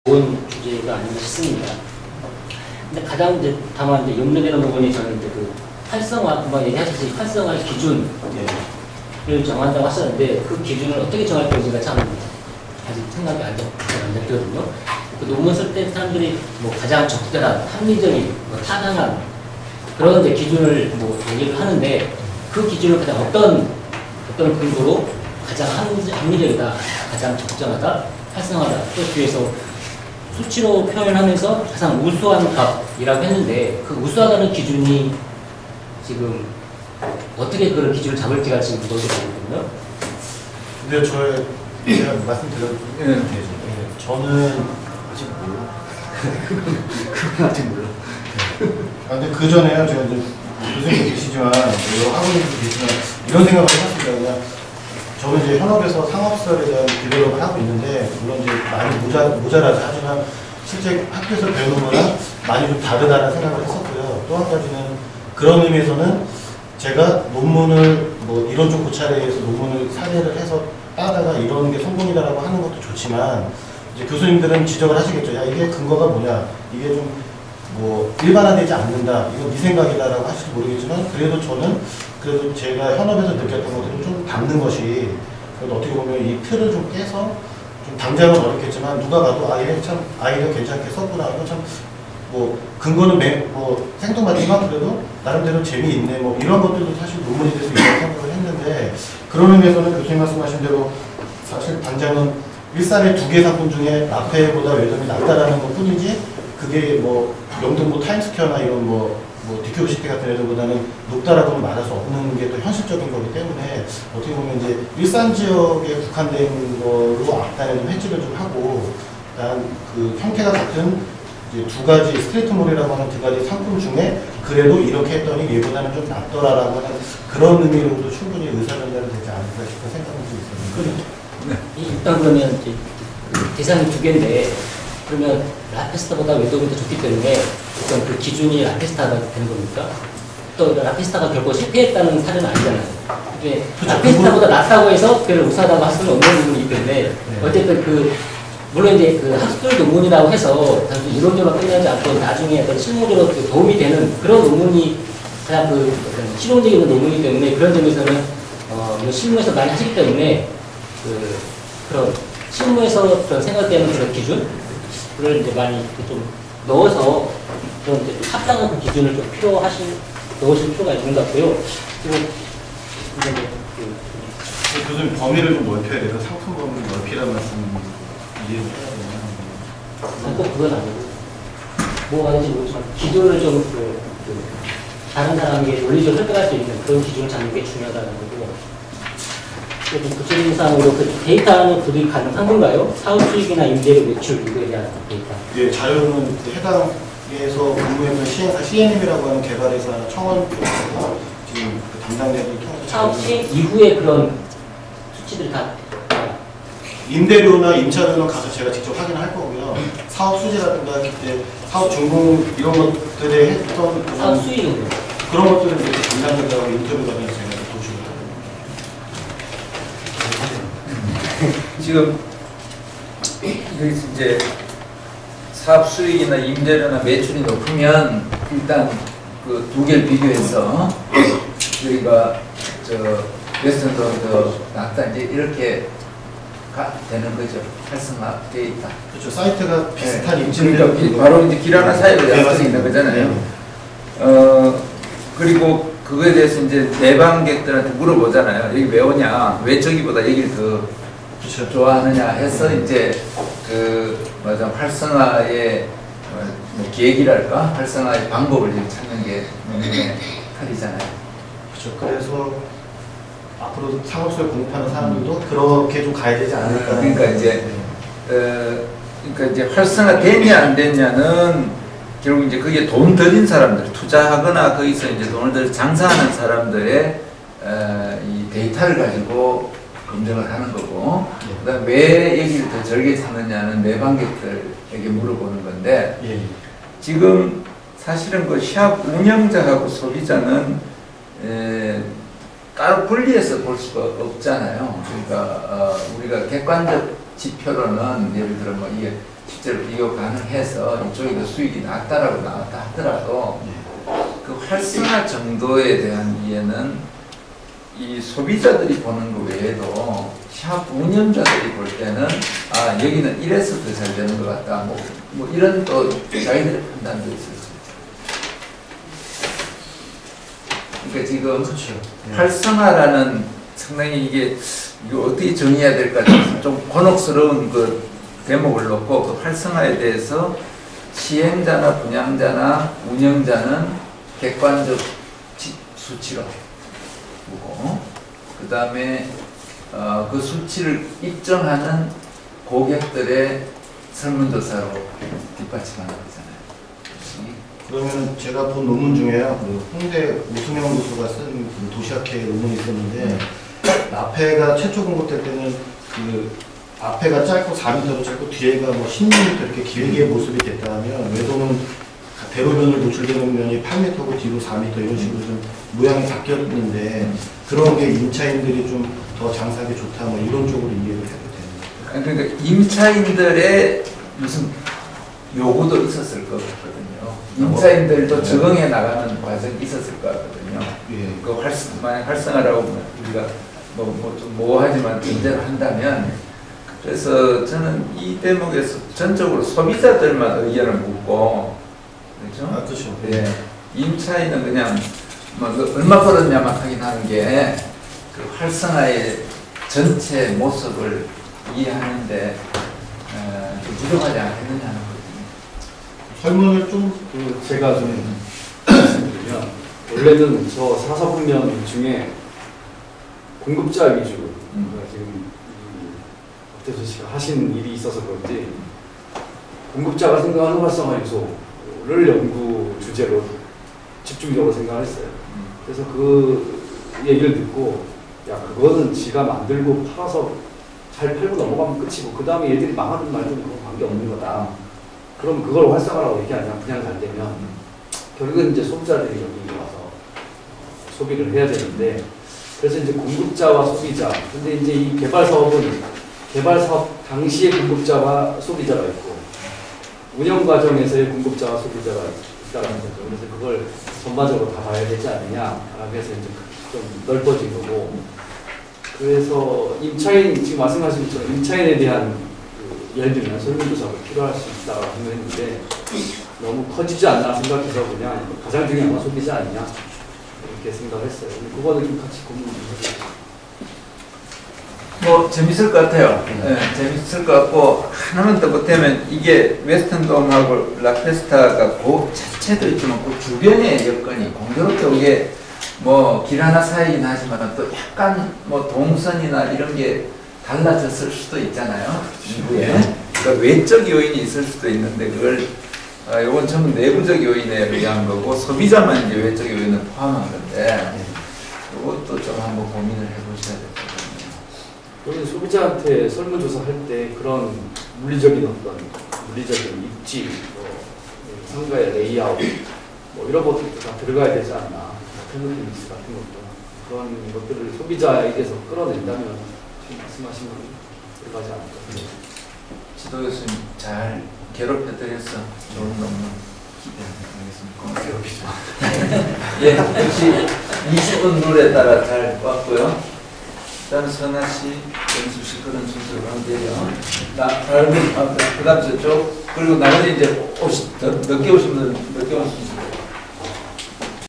좋은 주제가 아닌가 싶습니다. 근데 가장 이제 다만 이제 염려되는 부분이 저는 이제 그 활성화, 금방 얘기하셨듯이 활성화 기준을 정한다고 하셨는데 그 기준을 어떻게 정할 건지가 참 아직 생각이 안 됐거든요. 그 논문 쓸 때 사람들이 뭐 가장 적절한, 합리적인, 뭐 타당한 그런 이제 기준을 뭐 얘기를 하는데 그 기준을 가장 어떤 근거로 가장 합리적이다, 가장 적정하다, 활성화다, 또 뒤에서 수치로 표현하면서 가장 우수한 값이라고 했는데 그 우수하다는 기준이 지금 어떻게 그런 기준을 잡을지가 지금 무너져 보거든요. 근데 제가 말씀드려도 되죠. 저는 아직 몰라. 그건 아직 몰라. 근데 그 전에요, 제가 이제 교수님 계시지만 여러 학원님도 계시지만 이런 생각을 해봤습니다. 그냥 저는 이제 현업에서 상업설에 대한 디벨롭을 하고 있는데 물론 이제 많이 모자라지 하지만 실제 학교에서 배우는 거랑 많이 좀 다르다는 생각을 했었고요. 또 한 가지는 그런 의미에서는 제가 논문을 뭐 이론적 고찰에 의해서 논문을 사례를 해서 따다가 이런 게 성공이다라고 하는 것도 좋지만 이제 교수님들은 지적을 하시겠죠. 야, 이게 근거가 뭐냐? 이게 좀 뭐 일반화되지 않는다. 이거 네 생각이다라고 하실지 모르겠지만 그래도 저는 그래도 제가 현업에서 느꼈던 것들은 좀 담는 것이 그래도 어떻게 보면 이 틀을 좀 깨서 좀 당장은 어렵겠지만 누가 봐도 참 아이가 괜찮게 썼구나. 이거 참 뭐 근거는 뭐 생뚱맞지만 그래도 나름대로 재미있네. 뭐 이런 것들도 사실 논문이 될 수 있다고 생각을 했는데 그런 의미에서는 교수님 말씀하신 대로 사실 당장은 일산의 2개 상품 중에 라페보다 외점이 낮다라는 것 뿐이지 그게 뭐 영등 뭐 타임스퀘어나 이런 뭐 디큐브시티 같은 애들보다는 높다라고는 말할 수 없는 게 또 현실적인 거기 때문에 어떻게 보면 이제 일산 지역에 국한된 거로 앞단에 좀 해지를 좀 하고 일단 그 형태가 같은 이제 2가지 스트레이트몰이라고 하는 2가지 상품 중에 그래도 이렇게 했더니 얘보다는 좀 낫더라라고 하는 그런 의미로도 충분히 의사전달이 되지 않을까 싶은 생각은 좀 있습니다. 네. 일단 그러면 이제 대상이 2개인데 그러면 라페스타보다 외도움이 더 좋기 때문에 어떤 그 기준이 라페스타가 되는 겁니까? 또 라페스타가 결코 실패했다는 사례는 아니잖아요. 이게 라페스타보다 낫다고 해서 그걸 우수하다고 할 수는 없는 부분이기 때문에 어쨌든 물론 이제 그 학술 논문이라고 해서 단순히 이론적으로 끝나지 않고 나중에 어떤 실무적으로 도움이 되는 그런 논문이 가장 어떤 실용적인 논문이기 때문에 그런 점에서는 실무에서 많이 하시기 때문에 그런 실무에서 어떤 생각되는 그런 기준 그걸 이제 많이 좀 넣어서 그런 이제 합당한 그 기준을 좀 넣으실 필요가 있는 것 같고요. 그리고 이제 교수님 범위를 좀 넓혀야 돼서 상품 범위를 넓히라는 말씀 이해를 해야 되나? 꼭 그건 아니고 뭐가 될지 모르지만 기준을 좀 다른 사람에게 논리적으로 설득할 수 있는 그런 기준을 잡는 게 중요하다는 거고 구체적인 사항으로 그 데이터는 구독이 가능한 건가요? 사업 수익이나 임대료 매출 이거에 대한 데이터. 예, 자료는 해당에서 근무했던 시행사 CNM이라고 하는 개발회사 청원 쪽에서 지금 그 담당자들을 통해서 사업 시행 이후에 그런 수치들이 다 임대료나 임차료는 가서 제가 직접 확인할 거고요. 사업 수지라든가 그때 사업 준공 이런 것들에 했던 사업 수익은 그런 것들은 이제 담당자들하고 인터뷰 과정에서 제가 도출을 하고 지금 이제 사업 수익이나 임대료나 매출이 높으면 일단 그 2개를 비교해서 저희가 웨스턴도 더 낫다 이제 이렇게 되는 거죠. 활성화되어 있다. 그렇죠. 사이트가 비슷한 그러니까 바로 이제 길 하나 사이로 연결이 있는 거잖아요. 그리고 그거에 대해서 이제 내방객들한테 물어보잖아요. 여기 왜 오냐? 왜 저기보다 여기를 더 그렇죠. 좋아하느냐 해서 이제 활성화의 뭐 계획이랄까? 활성화의 방법을 찾는 게 논문의 칼이잖아요. 그렇죠. 그래서 앞으로 상업소에 공급하는 사람들도 그렇게 좀 가야 되지 않을까. 그러니까 이제 활성화 됐냐 안 됐냐는 결국 이제 그게 돈 들인 사람들, 투자하거나 거기서 이제 돈을 들여 장사하는 사람들의 이 데이터를 가지고 검증을 하는 거고, 그다음 왜 여기를 더 절게 사느냐는 내방객들에게 물어보는 건데, 지금 사실은 그 시합 운영자하고 소비자는 따로 분리해서 볼 수가 없잖아요. 그러니까 우리가 객관적 지표로는 예를 들어 뭐 이게 실제로 비교 가능해서 이쪽이 더 수익이 낮다라고 나왔다 하더라도 그 활성화 정도에 대한 이해는 이 소비자들이 보는 것 외에도 샵 운영자들이 볼 때는 아 여기는 이래서 더 잘 되는 것 같다 뭐 이런 또 자기들의 판단도 있을 수 있죠. 그러니까 지금 그렇죠. 활성화라는 상당히 이거 어떻게 정의해야 될까 좀 곤혹스러운 그 대목을 놓고 그 활성화에 대해서 시행자나 분양자나 운영자는 객관적 수치로 보고 그 다음에 그 수치를 입증하는 고객들의 설문조사로 뒷받침하는 거잖아요. 그러면 제가 본 논문 중에요. 그 홍대 오승영 교수가 쓴 그 도시학회 논문이 있었는데 앞에가 최초 공급될 때는 그 앞에가 짧고 4m로 짧고 뒤에가 뭐 16m 이렇게 길게 모습이 됐다면 외도는 대로변을 노출되는 면이 8m고 뒤로 4m 이런 식으로 좀 모양이 바뀌었는데 그런 게 임차인들이 좀 더 장사하기 좋다 뭐 이런 쪽으로 이해를 해도 되는 그러니까 임차인들의 무슨 요구도 있었을 것 같거든요. 임차인들도 적응해 나가는 과정이 있었을 것 같거든요. 예. 그 만약 활성화라고 우리가 좀 모호하지만 존재를 한다면 그래서 저는 이 대목에서 전적으로 소비자들만 의견을 묻고 그렇죠? 아, 그렇죠. 예. 임차인은 그냥 뭐 얼마 벌었냐만 확인하는 게 그 활성화의 전체 모습을 이해하는데 좀 부족하지 않겠느냐는 거거든요. 설문을 좀 제가 좀 말씀드리면 원래는 저 사사분면 중에 공급자 위주 그러니까 지금 박태수 씨가 하신 일이 있어서 그런지 공급자가 생각하는 활성화 요소를 연구 주제로 집중적으로 생각을 했어요. 그래서 그 얘기를 듣고 야 그거는 지가 만들고 팔아서 잘 팔고 넘어가면 끝이고 그 다음에 얘들이 망하든 말든 그건 관계없는 거다. 그럼 그걸 활성화라고 얘기하냐 그냥 잘 되면 결국은 이제 소비자들이 여기 와서 소비를 해야 되는데 그래서 이제 공급자와 소비자 근데 이제 이 개발 사업은 개발 사업 당시의 공급자와 소비자가 있고 운영 과정에서의 공급자와 소비자가 있다는 거죠. 그래서 그걸 전반적으로 다 봐야 되지 않느냐라고 해서 이제 좀 넓어진 거고 그래서 임차인 지금 말씀하신 것처럼 임차인에 대한 예를 들면 설문조사가 필요할 수 있다고 했는데 너무 커지지 않나 생각해서 그냥 가장 중요한 건 소비자 아니냐 이렇게 생각했어요. 그거는 좀 같이 고민을 해보죠. 뭐 재밌을 것 같아요. 네, 재밌을 것 같고 하나만 더 보태면 이게 웨스턴돔하고 라페스타가 그 자체도 있지만 그 주변의 여건이 공교롭게 오게 뭐 길 하나 사이긴 하지만 또 약간 뭐 동선이나 이런 게 달라졌을 수도 있잖아요. 이후에 그러니까 외적 요인이 있을 수도 있는데 그걸 이건 전부 내부적 요인에 의한 거고 소비자만 이제 외적 요인을 포함한 건데 이것도 좀 한번 고민을 해보셔야 될 것 같아요. 우리는 소비자한테 설문조사 할 때 그런 물리적인 입지, 뭐 상가의 레이아웃, 뭐 이런 것들도 다 들어가야 되지 않나. 테크노미스 같은 것도 그런 것들을 소비자에게서 끌어낸다면 지금 말씀하신 건 들어가지 않을까. 지도 교수님 잘 괴롭혀드렸어. 좋은 논문 기대하겠습니다. 괴롭히죠. 예, 20분 룰에 따라 잘 왔고요. 일단 선아 씨, 연수 씨 그런 순서로 하면 되죠. 그 다음 저쪽, 그리고 나머지 이제 늦게 오신 분들, 늦게 오신 분들.